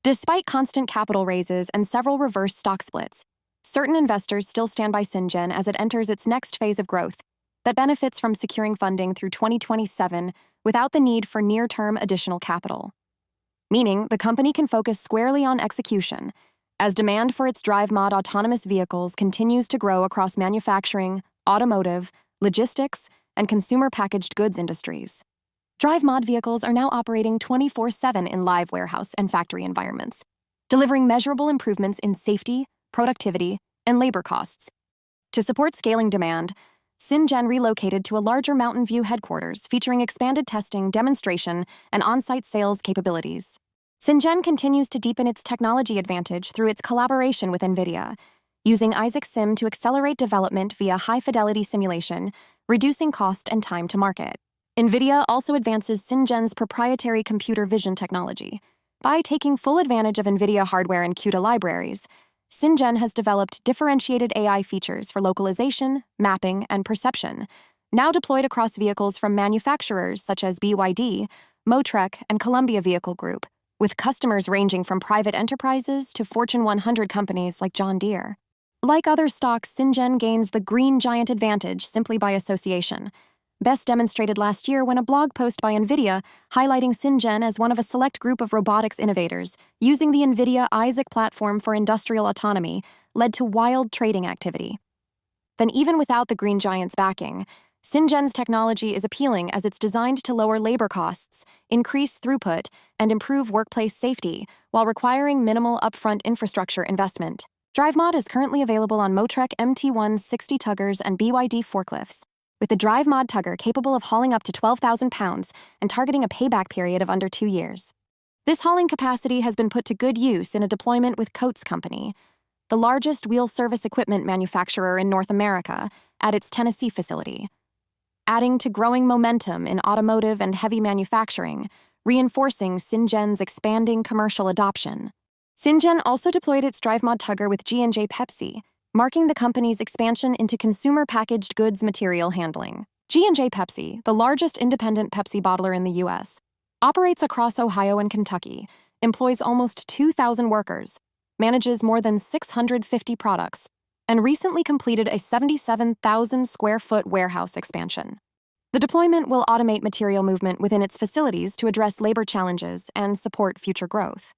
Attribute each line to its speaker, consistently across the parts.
Speaker 1: Despite constant capital raises and several reverse stock splits, certain investors still stand by Cyngn as it enters its next phase of growth that benefits from securing funding through 2027 without the need for near-term additional capital. Meaning, the company can focus squarely on execution, as demand for its DriveMod autonomous vehicles continues to grow across manufacturing, automotive, logistics, and consumer packaged goods industries. DriveMod vehicles are now operating 24/7 in live warehouse and factory environments, delivering measurable improvements in safety, productivity, and labor costs. To support scaling demand, Cyngn relocated to a larger Mountain View headquarters featuring expanded testing, demonstration, and on-site sales capabilities. Cyngn continues to deepen its technology advantage through its collaboration with NVIDIA, using Isaac Sim to accelerate development via high-fidelity simulation, reducing cost and time to market. NVIDIA also advances Cyngn's proprietary computer vision technology. By taking full advantage of NVIDIA hardware and CUDA libraries, Cyngn has developed differentiated AI features for localization, mapping, and perception, now deployed across vehicles from manufacturers such as BYD, Motrec, and Columbia Vehicle Group, with customers ranging from private enterprises to Fortune 100 companies like John Deere. Like other stocks, Cyngn gains the green giant advantage simply by association, best demonstrated last year when a blog post by NVIDIA highlighting Cyngn as one of a select group of robotics innovators using the NVIDIA Isaac platform for industrial autonomy led to wild trading activity. Then even without the green giant's backing, Cyngn's technology is appealing as it's designed to lower labor costs, increase throughput, and improve workplace safety while requiring minimal upfront infrastructure investment. DriveMod is currently available on Motrec MT1 60 tuggers and BYD forklifts, with the DriveMod tugger capable of hauling up to 12,000 pounds and targeting a payback period of under 2 years. This hauling capacity has been put to good use in a deployment with Coates Company, the largest wheel service equipment manufacturer in North America, at its Tennessee facility, adding to growing momentum in automotive and heavy manufacturing, reinforcing Cyngn's expanding commercial adoption. Cyngn also deployed its DriveMod tugger with J&J Pepsi, marking the company's expansion into consumer packaged goods material handling. J&J Pepsi, the largest independent Pepsi bottler in the U.S., operates across Ohio and Kentucky, employs almost 2,000 workers, manages more than 650 products, and recently completed a 77,000-square-foot warehouse expansion. The deployment will automate material movement within its facilities to address labor challenges and support future growth.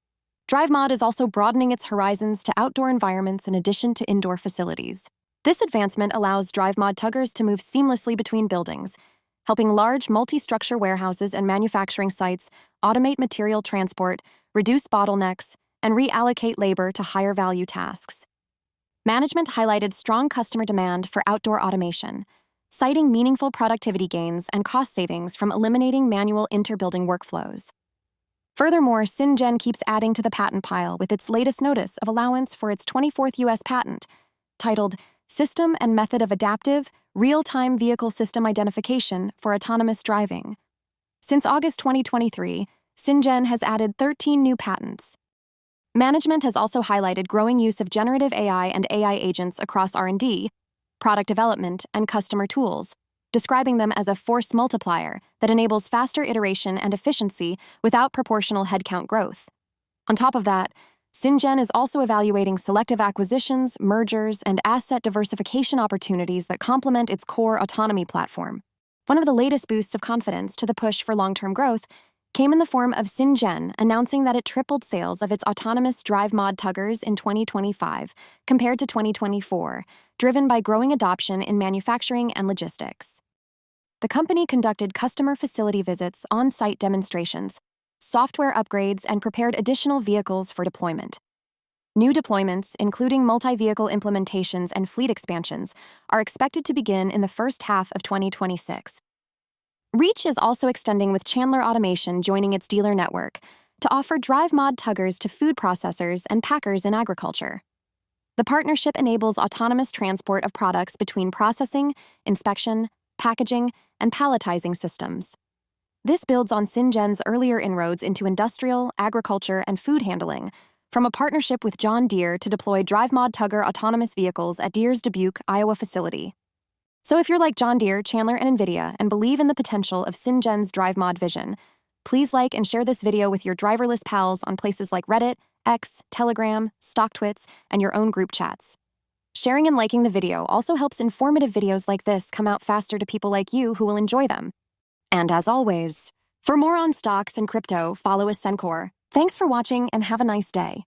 Speaker 1: DriveMod is also broadening its horizons to outdoor environments in addition to indoor facilities. This advancement allows DriveMod tuggers to move seamlessly between buildings, helping large multi-structure warehouses and manufacturing sites automate material transport, reduce bottlenecks, and reallocate labor to higher-value tasks. Management highlighted strong customer demand for outdoor automation, citing meaningful productivity gains and cost savings from eliminating manual inter-building workflows. Furthermore, Cyngn keeps adding to the patent pile with its latest notice of allowance for its 24th U.S. patent, titled System and Method of Adaptive, Real-Time Vehicle System Identification for Autonomous Driving. Since August 2023, Cyngn has added 13 new patents. Management has also highlighted growing use of generative AI and AI agents across R&D, product development, and customer tools, describing them as a force multiplier that enables faster iteration and efficiency without proportional headcount growth. On top of that, Cyngn is also evaluating selective acquisitions, mergers, and asset diversification opportunities that complement its core autonomy platform. One of the latest boosts of confidence to the push for long-term growth came in the form of Cyngn announcing that it tripled sales of its autonomous DriveMod tuggers in 2025 compared to 2024, driven by growing adoption in manufacturing and logistics. The company conducted customer facility visits, on-site demonstrations, software upgrades, and prepared additional vehicles for deployment. New deployments, including multi-vehicle implementations and fleet expansions, are expected to begin in the first half of 2026. Reach is also extending with Chandler Automation joining its dealer network to offer DriveMod tuggers to food processors and packers in agriculture. The partnership enables autonomous transport of products between processing, inspection, packaging, and palletizing systems. This builds on Cyngn's earlier inroads into industrial, agriculture, and food handling, from a partnership with John Deere to deploy DriveMod tugger autonomous vehicles at Deere's Dubuque, Iowa facility. So if you're like John Deere, Chandler, and NVIDIA and believe in the potential of Cyngn's DriveMod vision, Please like and share this video with your driverless pals on places like Reddit, X, Telegram, StockTwits, and your own group chats. Sharing and liking the video also helps informative videos like this come out faster to people like you who will enjoy them. And as always, for more on stocks and crypto, follow Ascencore. Thanks for watching and have a nice day.